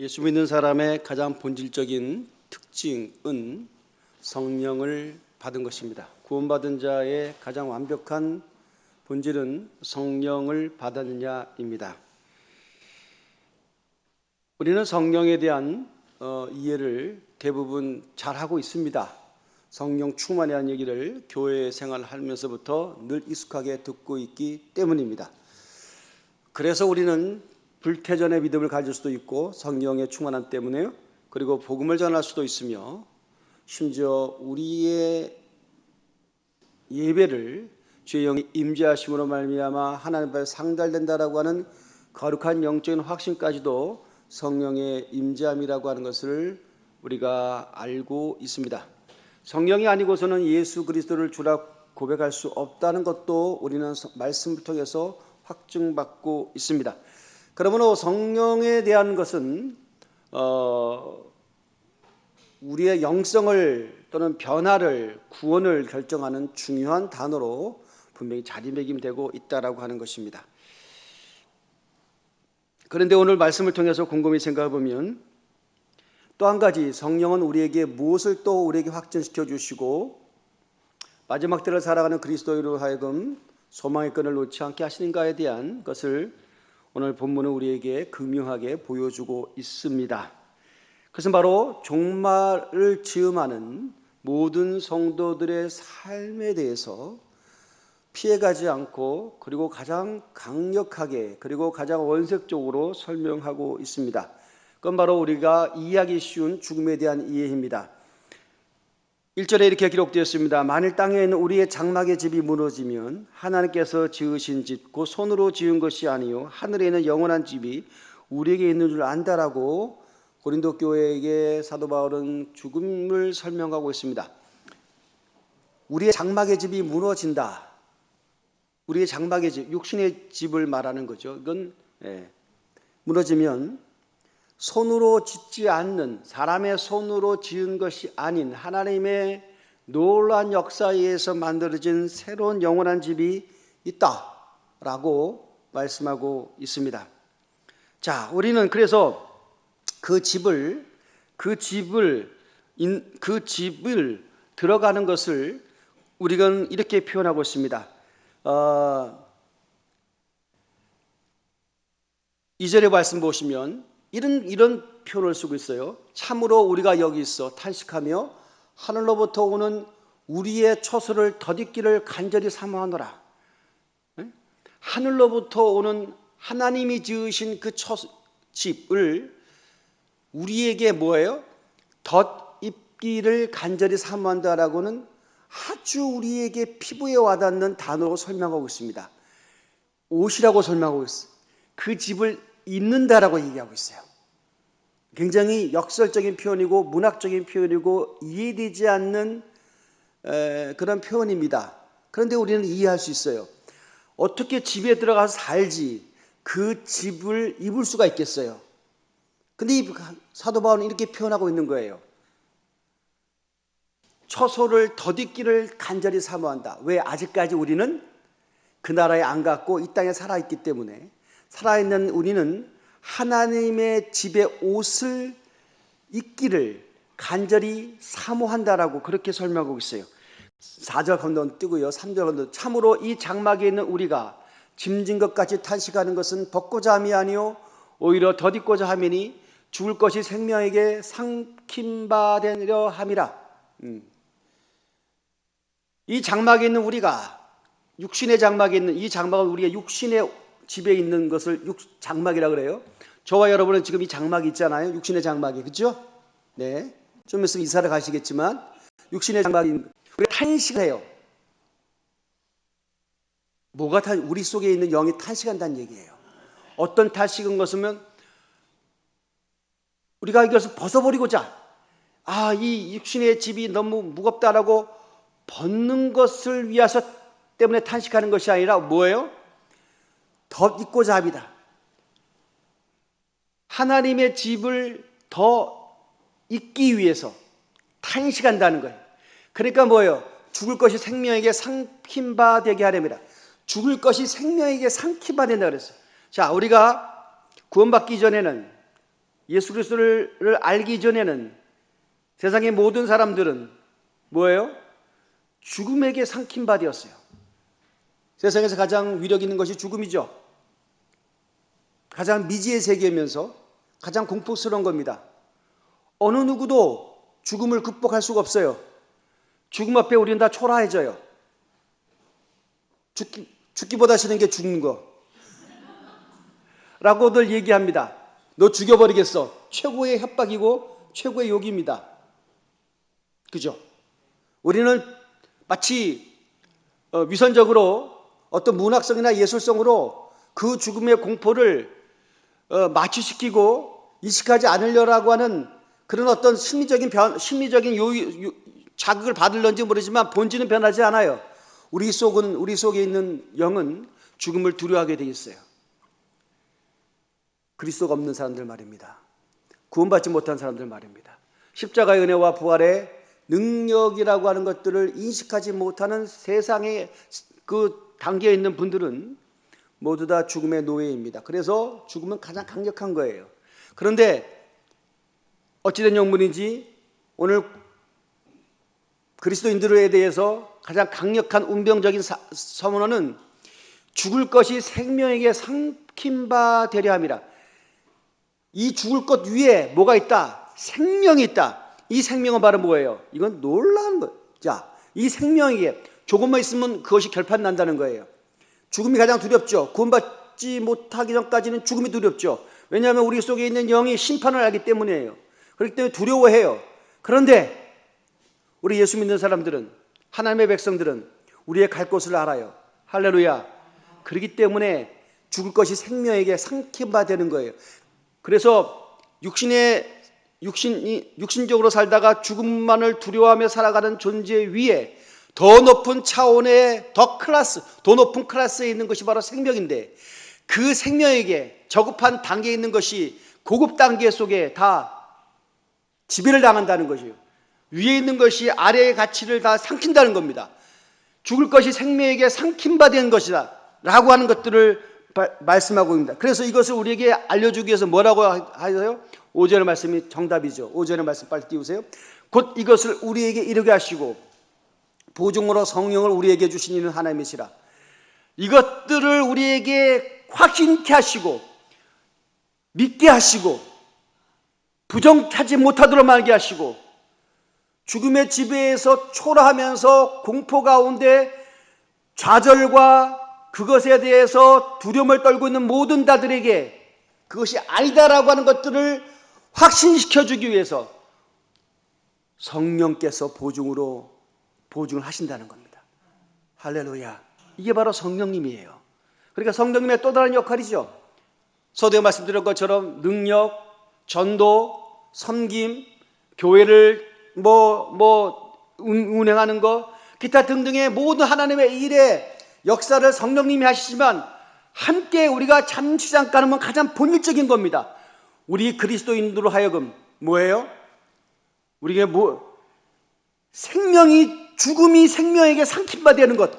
예수 믿는 사람의 가장 본질적인 특징은 성령을 받은 것입니다. 구원받은 자의 가장 완벽한 본질은 성령을 받았느냐입니다. 우리는 성령에 대한 이해를 대부분 잘하고 있습니다. 성령 충만에 대한 얘기를 교회 생활하면서부터 늘 익숙하게 듣고 있기 때문입니다. 그래서 우리는 불태전의 믿음을 가질 수도 있고 성령의 충만함 때문에 그리고 복음을 전할 수도 있으며 심지어 우리의 예배를 주의 영이 임재하심으로 말미암아 하나님 앞에 상달된다라고 하는 거룩한 영적인 확신까지도 성령의 임재함이라고 하는 것을 우리가 알고 있습니다. 성령이 아니고서는 예수 그리스도를 주라 고백할 수 없다는 것도 우리는 말씀을 통해서 확증받고 있습니다. 그러므로 성령에 대한 것은 우리의 영성을 또는 변화를 구원을 결정하는 중요한 단어로 분명히 자리매김되고 있다라고 하는 것입니다. 그런데 오늘 말씀을 통해서 곰곰이 생각해 보면 또 한 가지 성령은 우리에게 무엇을 또 우리에게 확증시켜 주시고 마지막 때를 살아가는 그리스도인으로 하여금 소망의 끈을 놓지 않게 하시는가에 대한 것을 오늘 본문은 우리에게 극명하게 보여주고 있습니다. 그것은 바로 종말을 즈음하는 모든 성도들의 삶에 대해서 피해가지 않고 그리고 가장 강력하게 그리고 가장 원색적으로 설명하고 있습니다. 그건 바로 우리가 이해하기 쉬운 죽음에 대한 이해입니다. 1절에 이렇게 기록되었습니다. 만일 땅에 있는 우리의 장막의 집이 무너지면 하나님께서 지으신 집 곧 손으로 지은 것이 아니요 하늘에 있는 영원한 집이 우리에게 있는 줄 안다라고 고린도 교회에게 사도 바울은 죽음을 설명하고 있습니다. 우리의 장막의 집이 무너진다. 우리의 장막의 집, 육신의 집을 말하는 거죠. 이건 무너지면 손으로 짓지 않는 사람의 손으로 지은 것이 아닌 하나님의 놀라운 역사에 의해서 만들어진 새로운 영원한 집이 있다라고 말씀하고 있습니다. 자, 우리는 그래서 그 집을 들어가는 것을 우리가 이렇게 표현하고 있습니다. 2절의 말씀 보시면 이런 표현을 쓰고 있어요. 참으로 우리가 여기 있어 탄식하며 하늘로부터 오는 우리의 처소를 덧입기를 간절히 사모하노라. 하늘로부터 오는 하나님이 지으신 그 집을 우리에게 뭐예요? 덧입기를 간절히 사모한다라고는 아주 우리에게 피부에 와닿는 단어로 설명하고 있습니다. 옷이라고 설명하고 있어요. 그 집을 입는다라고 얘기하고 있어요. 굉장히 역설적인 표현이고 문학적인 표현이고 이해되지 않는 그런 표현입니다. 그런데 우리는 이해할 수 있어요. 어떻게 집에 들어가서 살지 그 집을 입을 수가 있겠어요. 근데 사도 바울은 이렇게 표현하고 있는 거예요. 처소를 덧입기를 간절히 사모한다. 왜? 아직까지 우리는 그 나라에 안 갔고 이 땅에 살아있기 때문에 살아있는 우리는 하나님의 집의 옷을 입기를 간절히 사모한다라고 그렇게 설명하고 있어요. 4절 건너 뜨고요. 3절 건너 참으로 이 장막에 있는 우리가 짐진 것 같이 탄식하는 것은 벗고자 함이 아니요 오히려 덧입고자 함이니 죽을 것이 생명에게 삼킴받으려 함이라. 이 장막에 있는 우리가 육신의 장막에 있는 이 장막은 우리가 육신의 집에 있는 것을 장막이라고 그래요. 저와 여러분은 지금 이 장막이 있잖아요. 육신의 장막이. 그렇죠? 네. 좀 있으면 이사를 가시겠지만 육신의 장막이 우리가 탄식을 해요. 우리 속에 있는 영이 탄식한다는 얘기예요. 어떤 탄식인 것이면 우리가 이것을 벗어버리고자 이 육신의 집이 너무 무겁다라고 벗는 것을 위해서 때문에 탄식하는 것이 아니라 뭐예요? 덧입고자 합니다. 하나님의 집을 더 입기 위해서 탄식한다는 거예요. 그러니까 뭐예요? 죽을 것이 생명에게 삼킴바 되게 하렵니다. 죽을 것이 생명에게 삼킴바 된다 그랬어요. 자, 우리가 구원받기 전에는 예수 그리스도를 알기 전에는 세상의 모든 사람들은 뭐예요? 죽음에게 삼킨 바 되었어요. 세상에서 가장 위력 있는 것이 죽음이죠. 가장 미지의 세계이면서 가장 공포스러운 겁니다. 어느 누구도 죽음을 극복할 수가 없어요. 죽음 앞에 우리는 다 초라해져요. 죽기보다 싫은 게 죽는 거 라고들 얘기합니다. 너 죽여버리겠어. 최고의 협박이고 최고의 욕입니다. 그죠? 우리는 마치 위선적으로 어떤 문학성이나 예술성으로 그 죽음의 공포를 마취시키고 인식하지 않으려고 하는 그런 어떤 심리적인 자극을 받을런지 모르지만 본질은 변하지 않아요. 우리 속에 있는 영은 죽음을 두려워하게 돼 있어요. 그리스도가 없는 사람들 말입니다. 구원받지 못한 사람들 말입니다. 십자가의 은혜와 부활의 능력이라고 하는 것들을 인식하지 못하는 세상의 그 단계에 있는 분들은 모두 다 죽음의 노예입니다. 그래서 죽음은 가장 강력한 거예요. 그런데 어찌된 영문인지 오늘 그리스도인들에 대해서 가장 강력한 운명적인 선언은 죽을 것이 생명에게 삼킨 바 되려 함이라. 이 죽을 것 위에 뭐가 있다? 생명이 있다. 이 생명은 바로 뭐예요? 이건 놀라운 거예요. 자, 이 생명에게 조금만 있으면 그것이 결판 난다는 거예요. 죽음이 가장 두렵죠. 구원받지 못하기 전까지는 죽음이 두렵죠. 왜냐하면 우리 속에 있는 영이 심판을 알기 때문이에요. 그렇기 때문에 두려워해요. 그런데 우리 예수 믿는 사람들은, 하나님의 백성들은 우리의 갈 곳을 알아요. 할렐루야. 그렇기 때문에 죽을 것이 생명에게 삼킨 바 되는 거예요. 그래서 육신적으로 살다가 죽음만을 두려워하며 살아가는 존재 위에 더 높은 차원의 더 높은 클래스에 있는 것이 바로 생명인데, 그 생명에게 저급한 단계에 있는 것이 고급 단계 속에 다 지배를 당한다는 것이에요. 위에 있는 것이 아래의 가치를 다 삼킨다는 겁니다. 죽을 것이 생명에게 삼킨 바 된 것이다 라고 하는 것들을 말씀하고 있습니다. 그래서 이것을 우리에게 알려주기 위해서 뭐라고 하세요? 5절의 말씀이 정답이죠. 5절의 말씀 빨리 띄우세요. 곧 이것을 우리에게 이르게 하시고 보증으로 성령을 우리에게 주신 이는 하나님이시라. 이것들을 우리에게 확신케 하시고 믿게 하시고 부정하지 못하도록 말게 하시고 죽음의 지배에서 초라하면서 공포 가운데 좌절과 그것에 대해서 두려움을 떨고 있는 모든 자들에게 그것이 아니다라고 하는 것들을 확신시켜주기 위해서 성령께서 보증을 하신다는 겁니다. 할렐루야. 이게 바로 성령님이에요. 그러니까 성령님의 또 다른 역할이죠. 서두에 말씀드린 것처럼 능력, 전도, 섬김, 교회를 운행하는 것, 기타 등등의 모든 하나님의 일에 역사를 성령님이 하시지만 함께 우리가 잠시 잠깐 하면 가장 본질적인 겁니다. 우리 그리스도인들로 하여금 뭐예요? 우리에게 죽음이 생명에게 삼킨 바 되는 것,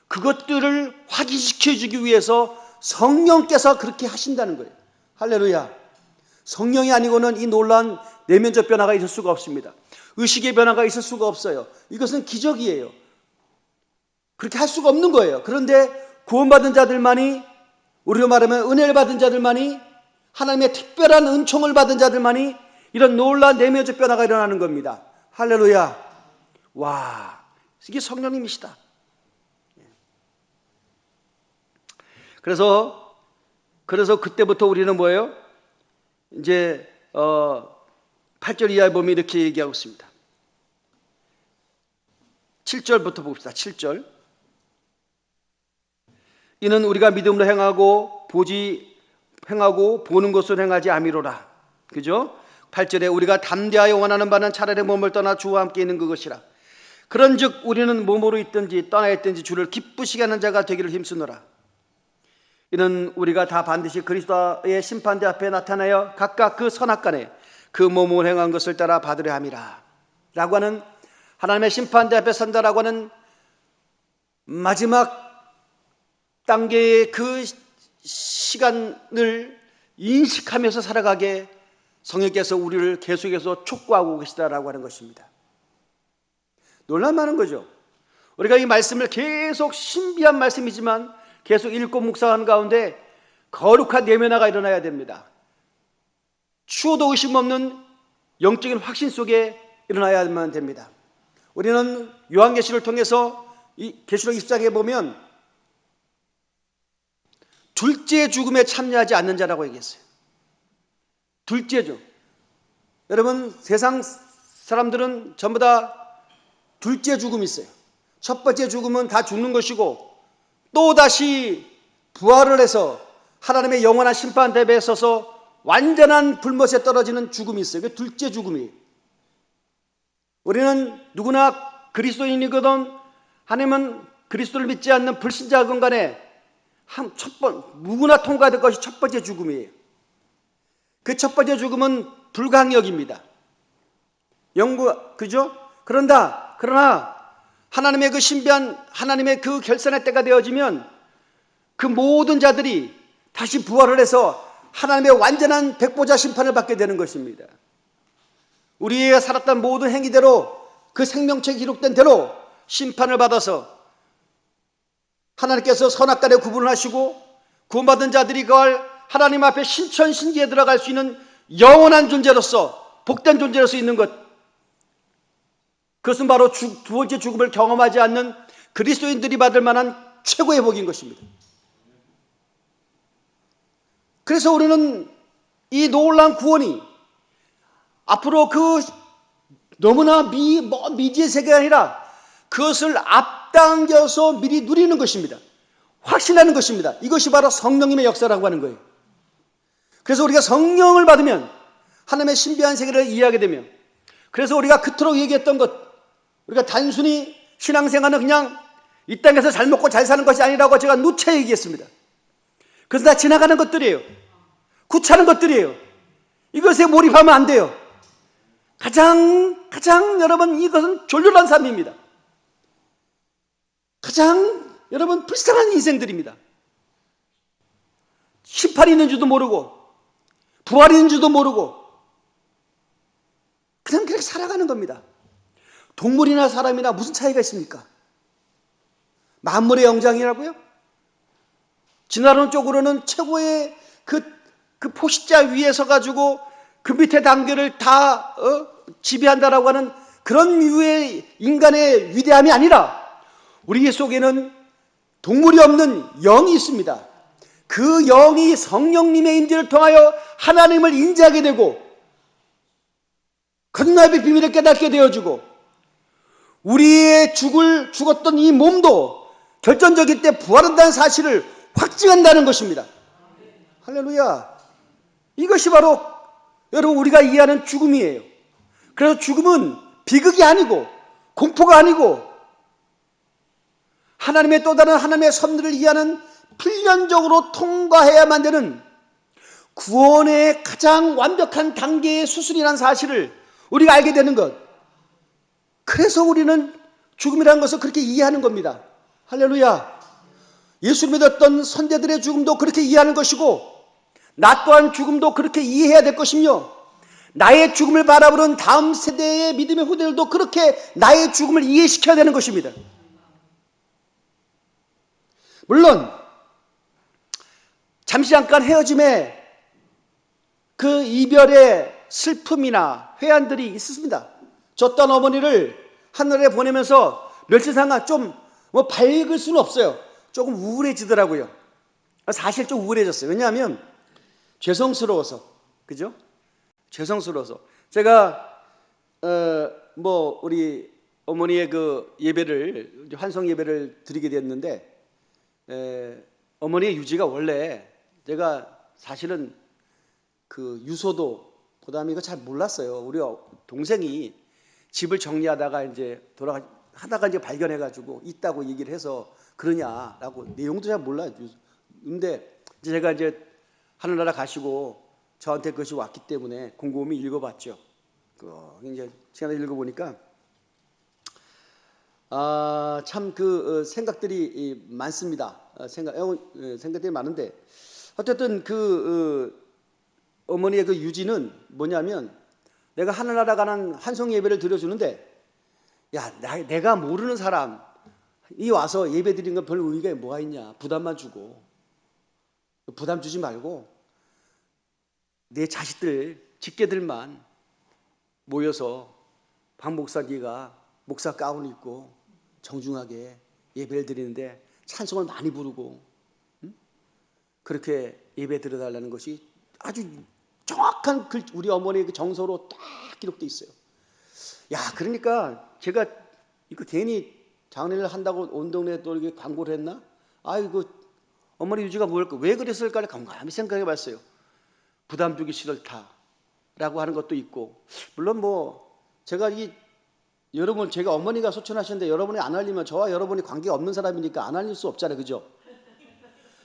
그것들을 확인시켜주기 위해서 성령께서 그렇게 하신다는 거예요. 할렐루야. 성령이 아니고는 이 놀라운 내면적 변화가 있을 수가 없습니다. 의식의 변화가 있을 수가 없어요. 이것은 기적이에요. 그렇게 할 수가 없는 거예요. 그런데 구원받은 자들만이, 우리로 말하면 은혜를 받은 자들만이, 하나님의 특별한 은총을 받은 자들만이 이런 놀라운 내면적 변화가 일어나는 겁니다. 할렐루야. 와, 이게 성령님이시다. 그래서 그때부터 우리는 뭐예요? 이제 8절 이하에 보면 이렇게 얘기하고 있습니다. 7절부터 봅시다. 7절. 이는 우리가 믿음으로 행하고 보는 것으로 행하지 아미로라. 그죠? 8절에 우리가 담대하여 원하는 바는 차라리 몸을 떠나 주와 함께 있는 그것이라. 그런즉 우리는 몸으로 있든지 떠나 있든지 주를 기쁘시게 하는 자가 되기를 힘쓰노라. 이는 우리가 다 반드시 그리스도의 심판대 앞에 나타나여 각각 그 선악간에 그 몸을 행한 것을 따라 받으려 함이라. 라고 하는, 하나님의 심판대 앞에 선다라고 하는 마지막 단계의 그 시간을 인식하면서 살아가게 성령께서 우리를 계속해서 촉구하고 계시다라고 하는 것입니다. 놀랄만한 거죠. 우리가 이 말씀을 계속 신비한 말씀이지만 계속 읽고 묵상하는 가운데 거룩한 내면화가 일어나야 됩니다. 추호도 의심 없는 영적인 확신 속에 일어나야만 됩니다. 우리는 요한계시를 통해서 이 계시록 20장에 보면 둘째 죽음에 참여하지 않는 자라고 얘기했어요. 둘째죠. 여러분, 세상 사람들은 전부 다 둘째 죽음이 있어요. 첫 번째 죽음은 다 죽는 것이고 또다시 부활을 해서 하나님의 영원한 심판 대배에 서서 완전한 불못에 떨어지는 죽음이 있어요. 그게 둘째 죽음이에요. 우리는 누구나 그리스도인이거든 하나님은 그리스도를 믿지 않는 불신자건 간에 누구나 통과될 것이 첫 번째 죽음이에요. 그 첫 번째 죽음은 불강력입니다. 그죠? 그러나 하나님의 그 신비한 하나님의 그 결산의 때가 되어지면 그 모든 자들이 다시 부활을 해서 하나님의 완전한 백보자 심판을 받게 되는 것입니다. 우리가 살았던 모든 행위대로 그 생명책에 기록된 대로 심판을 받아서 하나님께서 선악간에 구분을 하시고 구원받은 자들이 그걸 하나님 앞에 신천신기에 들어갈 수 있는 영원한 존재로서 복된 존재로서 있는 것, 그것은 바로 두 번째 죽음을 경험하지 않는 그리스도인들이 받을 만한 최고의 복인 것입니다. 그래서 우리는 이 놀라운 구원이 앞으로 그 너무나 미지의 세계가 아니라 그것을 앞당겨서 미리 누리는 것입니다. 확신하는 것입니다. 이것이 바로 성령님의 역사라고 하는 거예요. 그래서 우리가 성령을 받으면 하나님의 신비한 세계를 이해하게 되면, 그래서 우리가 그토록 얘기했던 것, 우리가 단순히 신앙생활은 그냥 이 땅에서 잘 먹고 잘 사는 것이 아니라고 제가 누차 얘기했습니다. 그래서 다 지나가는 것들이에요. 구차는 것들이에요. 이것에 몰입하면 안 돼요. 가장 여러분, 이것은 졸렬한 삶입니다. 가장 여러분 불쌍한 인생들입니다. 심판이 있는 줄도 모르고 부활이 있는 줄도 모르고 그냥 그렇게 살아가는 겁니다. 동물이나 사람이나 무슨 차이가 있습니까? 만물의 영장이라고요? 진화론 쪽으로는 최고의 그 포식자 위에 서가지고 그 밑에 단계를 다 지배한다라고 하는 그런 류의 인간의 위대함이 아니라 우리 속에는 동물이 없는 영이 있습니다. 그 영이 성령님의 임재를 통하여 하나님을 인지하게 되고 거듭남의 비밀을 깨닫게 되어지고 우리의 죽었던 이 몸도 결정적일 때 부활한다는 사실을 확증한다는 것입니다. 할렐루야. 이것이 바로 여러분 우리가 이해하는 죽음이에요. 그래서 죽음은 비극이 아니고 공포가 아니고 하나님의 또 다른 하나님의 섭리를 이해하는 필연적으로 통과해야만 되는 구원의 가장 완벽한 단계의 수순이라는 사실을 우리가 알게 되는 것. 그래서 우리는 죽음이라는 것을 그렇게 이해하는 겁니다. 할렐루야. 예수를 믿었던 선제들의 죽음도 그렇게 이해하는 것이고 나 또한 죽음도 그렇게 이해해야 될 것이며 나의 죽음을 바라보는 다음 세대의 믿음의 후대들도 그렇게 나의 죽음을 이해시켜야 되는 것입니다. 물론 잠시 잠깐 헤어짐에 그 이별의 슬픔이나 회한들이 있습니다. 졌던 어머니를 하늘에 보내면서 며칠상간 좀 밝을 수는 없어요. 조금 우울해지더라고요. 사실 좀 우울해졌어요. 왜냐하면 죄송스러워서. 그죠? 죄송스러워서. 제가 우리 어머니의 그 예배를 환송 예배를 드리게 됐는데 어머니의 유지가 원래 제가 사실은 그 유서도 그다음에 이거 잘 몰랐어요. 우리 동생이 집을 정리하다가 이제 하다가 이제 발견해가지고 있다고 얘기를 해서 그러냐라고 내용도 잘 몰라요. 근데 제가 이제 하늘나라 가시고 저한테 그것이 왔기 때문에 곰곰이 읽어봤죠. 이제 시간을 읽어보니까 참 그 생각들이 많습니다. 생각들이 많은데 어쨌든 그 어머니의 그 유지는 뭐냐면 내가 하늘나라 가는 환송 예배를 드려주는데 내가 모르는 사람이 와서 예배 드리는 건 별 의미가 뭐가 있냐. 부담만 주고 부담 주지 말고 내 자식들 직계들만 모여서 박 목사 네가 목사 가운 입고 정중하게 예배를 드리는데 찬송을 많이 부르고 그렇게 예배 드려달라는 것이 아주 정확한 우리 어머니의 그 정서로 딱 기록돼 있어요. 그러니까 제가 이거 괜히 장례를 한다고 온 동네에 또 이렇게 광고를 했나? 이거 어머니 유지가 뭘까? 왜 그랬을까를 곰곰이 생각해 봤어요. 부담 주기 싫다라고 하는 것도 있고, 물론 제가 여러분, 제가 어머니가 소천하셨는데 여러분이 안 알리면 저와 여러분이 관계가 없는 사람이니까 안 알릴 수 없잖아요. 그죠?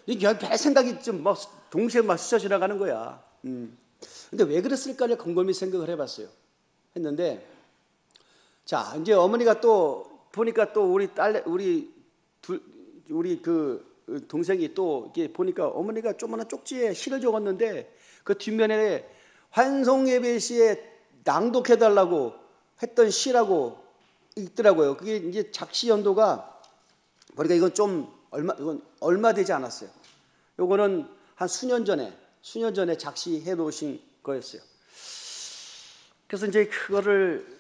이게 별 생각이 좀 동시에 스쳐 지나가는 거야. 근데 왜 그랬을까를 곰곰이 생각을 해봤어요. 했는데, 자, 이제 어머니가 또 보니까 또 우리 그 동생이 또 이렇게 보니까 어머니가 조그마한 쪽지에 시를 적었는데 그 뒷면에 환송예배 시에 낭독해달라고 했던 시라고 있더라고요. 그게 이제 작시 연도가 보니까 이건 얼마 되지 않았어요. 요거는 한 수년 전에 작시해 놓으신 거였어요. 그래서 이제 그거를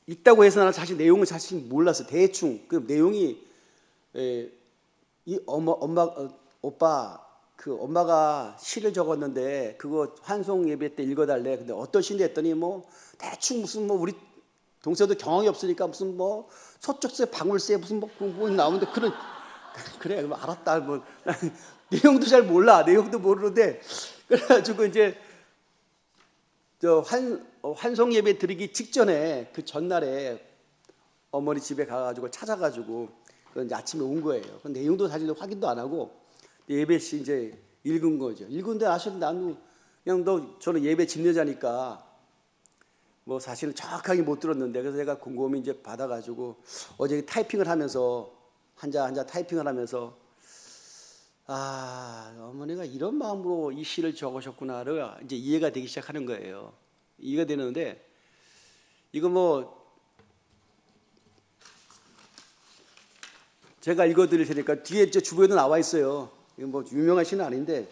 읽다고 해서 나는 사실 내용을 사실 몰랐어요. 대충 그 내용이 이 오빠 그 엄마가 시를 적었는데 그거 환송 예배 때 읽어달래. 근데 어떤 시인데 했더니 대충 무슨 우리 동생도 경험이 없으니까 무슨 서쪽새 방울새 무슨 나오는데 그래 알았다 내용도 잘 몰라. 내용도 모르는데 그래가지고 이제 환송 예배 드리기 직전에 그 전날에 어머니 집에 가가지고 찾아가지고 이제 아침에 온 거예요. 그 내용도 사실 확인도 안 하고 예배 시 이제 읽은 거죠. 읽은데 사실 나는 그냥 저는 예배 집례자니까 사실은 정확하게 못 들었는데 그래서 제가 곰곰이 이제 받아가지고 어제 타이핑을 하면서 한자 타이핑을 하면서 어머니가 이런 마음으로 이 시를 적으셨구나를 이제 이해가 되기 시작하는 거예요. 이해가 되는데 이거 제가 읽어드릴 테니까 뒤에 주부에도 나와 있어요. 이거 유명한 시는 아닌데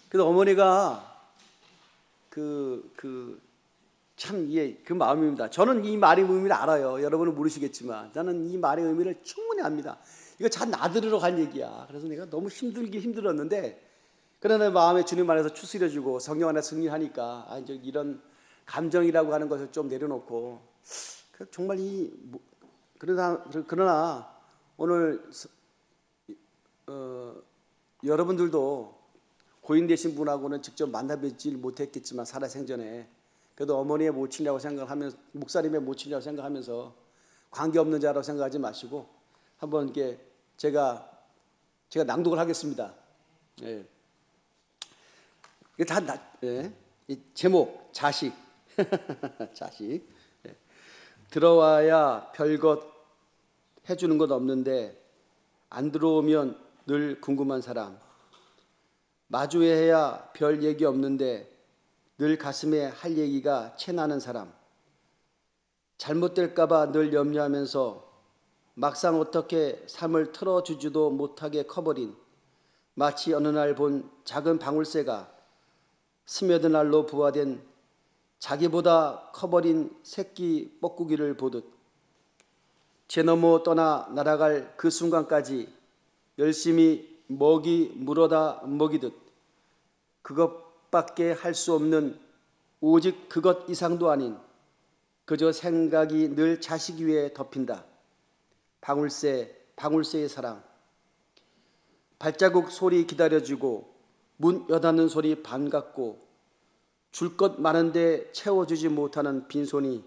그래서 어머니가 참 그 마음입니다. 저는 이 말의 의미를 알아요. 여러분은 모르시겠지만 저는 이 말의 의미를 충분히 압니다. 이거 잘 나들으러 간 얘기야. 그래서 내가 너무 힘들었는데 그러나 마음에 주님 안에서 추스려주고 성령 안에서 승리하니까 이제 이런 감정이라고 하는 것을 좀 내려놓고 정말 그러나 오늘 여러분들도 고인 되신 분하고는 직접 만나뵙지 못했겠지만 살아생전에 그래도 어머니의 모친이라고 생각하면서 목사님의 모친이라고 생각하면서 관계없는 자라고 생각하지 마시고 한번 이렇게 제가 낭독을 하겠습니다. 예. 이게 이 제목 자식 자식 들어와야 별것 해주는 것 없는데 안 들어오면 늘 궁금한 사람 마주해야 별 얘기 없는데 늘 가슴에 할 얘기가 채나는 사람 잘못될까봐 늘 염려하면서 막상 어떻게 삶을 틀어주지도 못하게 커버린 마치 어느 날 본 작은 방울새가 스며든 날로 부화된 자기보다 커버린 새끼 뻐꾸기를 보듯 제 너머 떠나 날아갈 그 순간까지 열심히 먹이 물어다 먹이듯 그것밖에 할 수 없는 오직 그것 이상도 아닌 그저 생각이 늘 자식 위에 덮인다. 방울새의 사랑. 발자국 소리 기다려주고 문 여닫는 소리 반갑고 줄 것 많은데 채워주지 못하는 빈손이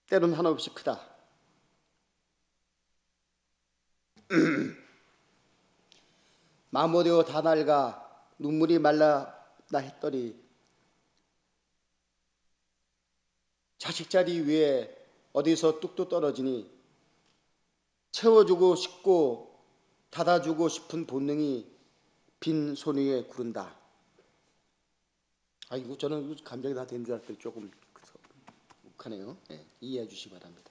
때론 한없이 크다. 마모되어 다 낡아 눈물이 말랐다 했더니 자식 자리 위에 어디서 뚝뚝 떨어지니 채워주고 싶고 닫아주고 싶은 본능이 빈 손 위에 구른다. 이거 저는 감정이 다 된 줄 알았더니 조금 욱하네요. 이해해 주시기 바랍니다.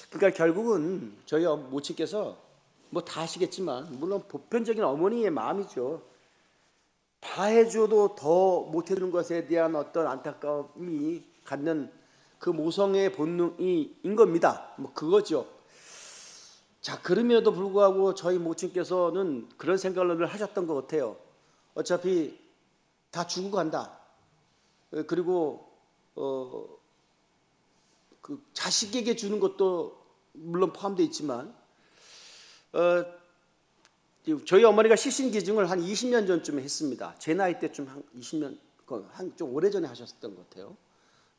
그러니까 결국은 저희 모친께서 뭐 다 아시겠지만 물론 보편적인 어머니의 마음이죠. 다 해줘도 더 못해주는 것에 대한 어떤 안타까움이 갖는 그 모성의 본능인 겁니다. 뭐 그거죠. 자, 그럼에도 불구하고 저희 모친께서는 그런 생각을 늘 하셨던 것 같아요. 어차피 다 죽고 간다. 그리고 그 자식에게 주는 것도 물론 포함되어 있지만 저희 어머니가 시신기증을 한 20년 전쯤에 했습니다. 제 나이 때쯤 한 20년, 좀 오래전에 하셨던 것 같아요.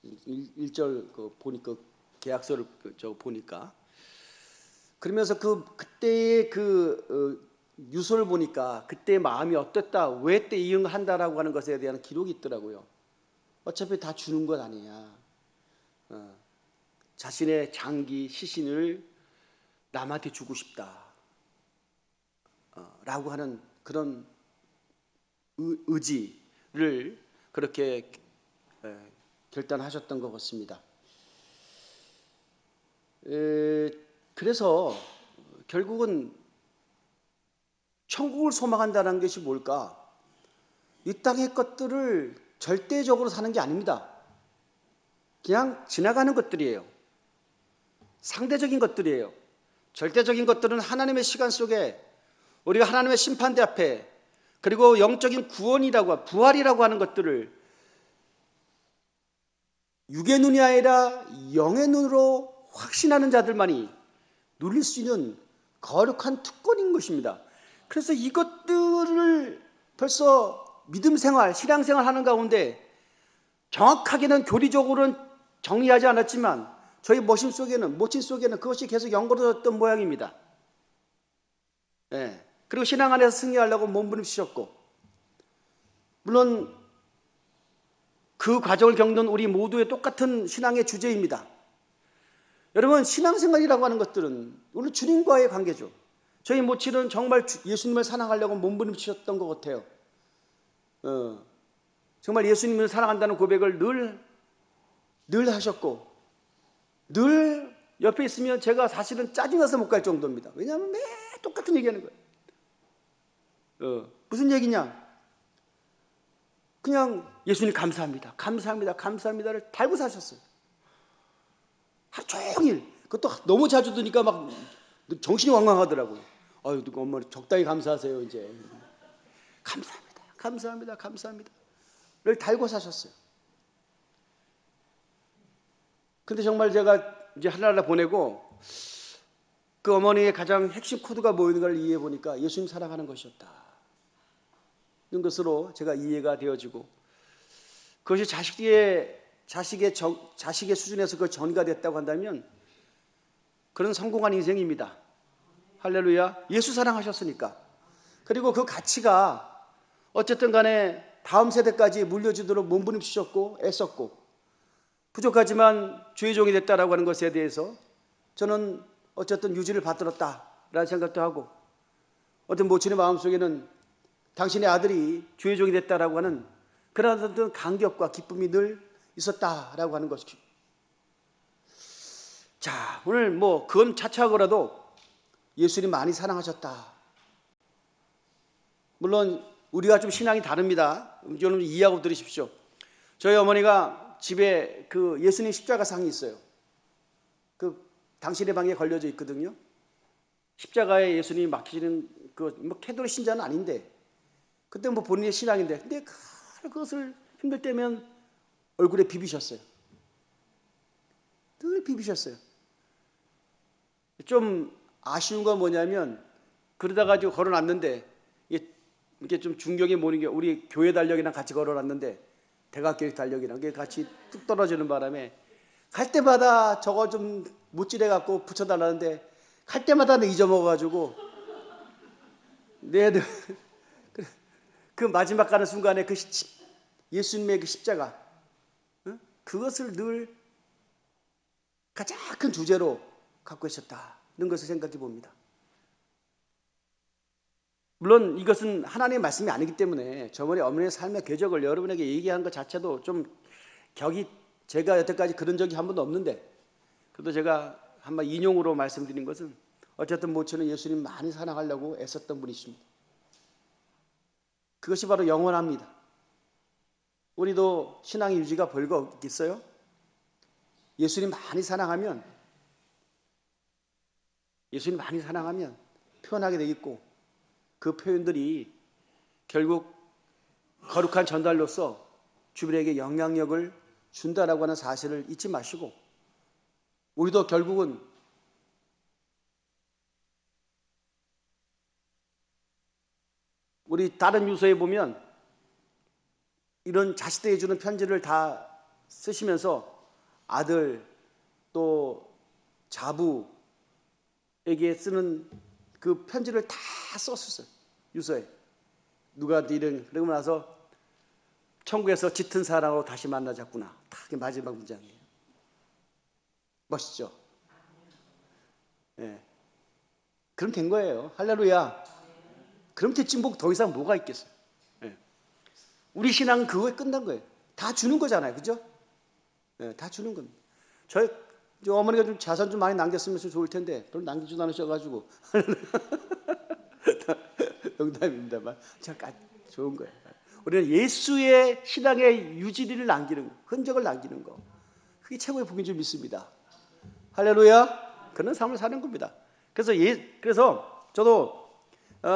일절 보니까 계약서를 보니까 그러면서 그때의 유서를 보니까 그때의 마음이 어땠다, 왜 때 이응한다라고 하는 것에 대한 기록이 있더라고요. 어차피 다 주는 것 아니냐. 자신의 장기 시신을 남한테 주고 싶다. 라고 하는 그런 의지를 그렇게 결단하셨던 것 같습니다. 그래서 결국은 천국을 소망한다는 것이 뭘까? 이 땅의 것들을 절대적으로 사는 게 아닙니다. 그냥 지나가는 것들이에요. 상대적인 것들이에요. 절대적인 것들은 하나님의 시간 속에 우리가 하나님의 심판대 앞에 그리고 영적인 구원이라고 부활이라고 하는 것들을 육의 눈이 아니라 영의 눈으로 확신하는 자들만이 누릴 수 있는 거룩한 특권인 것입니다. 그래서 이것들을 벌써 믿음 생활, 신앙 생활 하는 가운데 정확하게는 교리적으로는 정리하지 않았지만 저희 모친 속에는 그것이 계속 연결되었던 모양입니다. 그리고 신앙 안에서 승리하려고 몸부림치셨고 물론 그 과정을 겪는 우리 모두의 똑같은 신앙의 주제입니다. 여러분, 신앙생활이라고 하는 것들은 우리 주님과의 관계죠. 저희 모친은 정말 예수님을 사랑하려고 몸부림치셨던 것 같아요. 정말 예수님을 사랑한다는 고백을 늘 하셨고 늘 옆에 있으면 제가 사실은 짜증나서 못 갈 정도입니다. 왜냐하면 매일 똑같은 얘기하는 거예요. 무슨 얘기냐? 그냥 예수님 감사합니다. 감사합니다. 감사합니다를 달고 사셨어요. 하루 종일. 그것도 너무 자주 드니까 막 정신이 왕왕하더라고요. 아유, 누가 엄마 적당히 감사하세요, 이제. 감사합니다. 감사합니다. 감사합니다.를 달고 사셨어요. 근데 정말 제가 이제 하나하나 보내고 그 어머니의 가장 핵심 코드가 뭐였는 걸 이해해 보니까 예수님 사랑하는 것이었다. 이런 것으로 제가 이해가 되어지고 그것이 자식의 수준에서 그 전이가 됐다고 한다면 그런 성공한 인생입니다. 할렐루야. 예수 사랑하셨으니까. 그리고 그 가치가 어쨌든 간에 다음 세대까지 물려주도록 몸부림치셨고 애썼고 부족하지만 주의 종이 됐다라고 하는 것에 대해서 저는 어쨌든 유지를 받들었다라는 생각도 하고 어떤 모친의 마음속에는 당신의 아들이 주의 종이 됐다라고 하는 그런 어떤 감격과 기쁨이 늘 있었다라고 하는 것이죠. 자, 오늘 뭐 그건 차치하고라도 예수님 많이 사랑하셨다. 물론 우리가 좀 신앙이 다릅니다. 여러분 이해하고 들으십시오. 저희 어머니가 집에 그 예수님 십자가상이 있어요. 그 당신의 방에 걸려져 있거든요. 십자가에 예수님이 막히시는 뭐 캐톨릭 신자는 아닌데 그때 뭐 본인의 신앙인데 근데 그것을 힘들 때면 얼굴에 비비셨어요. 늘 비비셨어요. 좀 아쉬운 건 뭐냐면 그러다가 지고 걸어놨는데 이게 좀 중경에 모는 게 우리 교회 달력이랑 같이 걸어놨는데 대각교회 달력이랑 같이 뚝 떨어지는 바람에 갈 때마다 저거 좀 못질해 갖고 붙여달라는데 갈 때마다 잊어먹어가지고 그 마지막 가는 순간에 그 예수님의 그 십자가 그것을 늘 가장 큰 주제로 갖고 있었다. 것을 생각해 봅니다. 물론 이것은 하나님의 말씀이 아니기 때문에 저번에 어머니의 삶의 궤적을 여러분에게 얘기한 것 자체도 좀 격이, 제가 여태까지 그런 적이 한 번도 없는데, 그래도 제가 한번 인용으로 말씀드린 것은 어쨌든 모처는 예수님 많이 사랑하려고 애썼던 분이십니다. 그것이 바로 영원합니다. 우리도 신앙의 유지가 별거 있겠어요? 예수님 많이 사랑하면 표현하게 되겠고, 그 표현들이 결국 거룩한 전달로서 주변에게 영향력을 준다라고 하는 사실을 잊지 마시고, 우리도 결국은 우리 다른 유서에 보면 이런 자식들에게 주는 편지를 다 쓰시면서 아들 또 자부에게 쓰는 그 편지를 다 썼었어요. 유서에. 누구한테 이런, 그러고 나서 천국에서 짙은 사랑으로 다시 만나자꾸나. 다 그게 마지막 문장이에요. 멋있죠? 예. 그럼 된 거예요. 할렐루야. 그럼 됐지 뭐 더 이상 뭐가 있겠어요. 예. 우리 신앙은 그거에 끝난 거예요. 다 주는 거잖아요. 그죠? 예, 다 주는 겁니다. 저희 어머니가 좀 자산 좀 많이 남겼으면 좋을 텐데 별로 남기지도 않으셔가지고 농담입니다만 잠깐 좋은 거예요. 우리는 예수의 신앙의 유지를 남기는 거, 흔적을 남기는 거, 그게 최고의 복인 줄 믿습니다. 할렐루야. 그런 삶을 사는 겁니다. 그래서 저도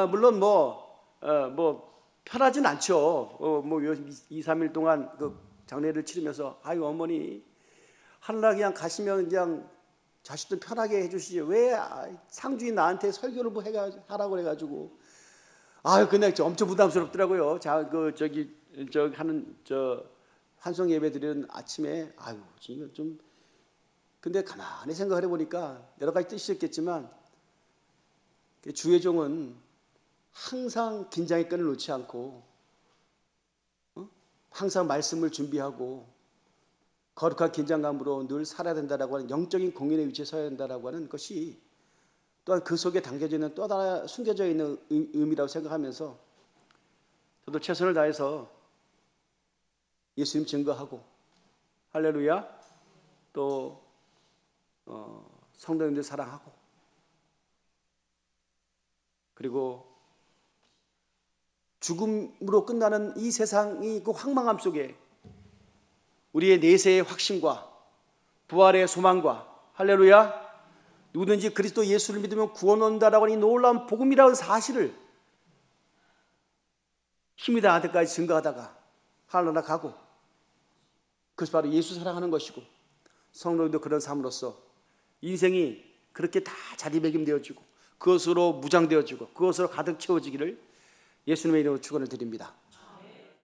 물론 뭐 편하진 않죠. 뭐 2, 3일 동안 그 장례를 치르면서 아유 어머니 하늘나라 그냥 가시면 그냥 자식들 편하게 해주시지 왜 상주인 나한테 설교를 뭐 하라고 해가지고 아유 근데 엄청 부담스럽더라고요. 저 하는 환송 예배 드리는 아침에 아유 지금 좀 근데 가만히 생각을 해보니까 여러 가지 뜻이 있겠지만 주의 종은 항상 긴장의 끈을 놓지 않고 항상 말씀을 준비하고 거룩한 긴장감으로 늘 살아야 된다라고 하는 영적인 공인의 위치에 서야 된다라고 하는 것이 또한 그 속에 담겨져 있는 또 하나 숨겨져 있는 의미라고 생각하면서 저도 최선을 다해서 예수님 증거하고 할렐루야 또 성도님들 사랑하고 그리고 죽음으로 끝나는 이 세상이 그 황망함 속에 우리의 내세의 확신과 부활의 소망과 할렐루야 누구든지 그리스도 예수를 믿으면 구원 온다라고 하는 이 놀라운 복음이라는 사실을 힘이 다할 때까지 증거하다가 하늘나라 가고 그것이 바로 예수 사랑하는 것이고 성도님도 그런 삶으로서 인생이 그렇게 다 자리매김되어지고 그것으로 무장되어지고 그것으로 가득 채워지기를 예수님의 이름으로 축원을 드립니다.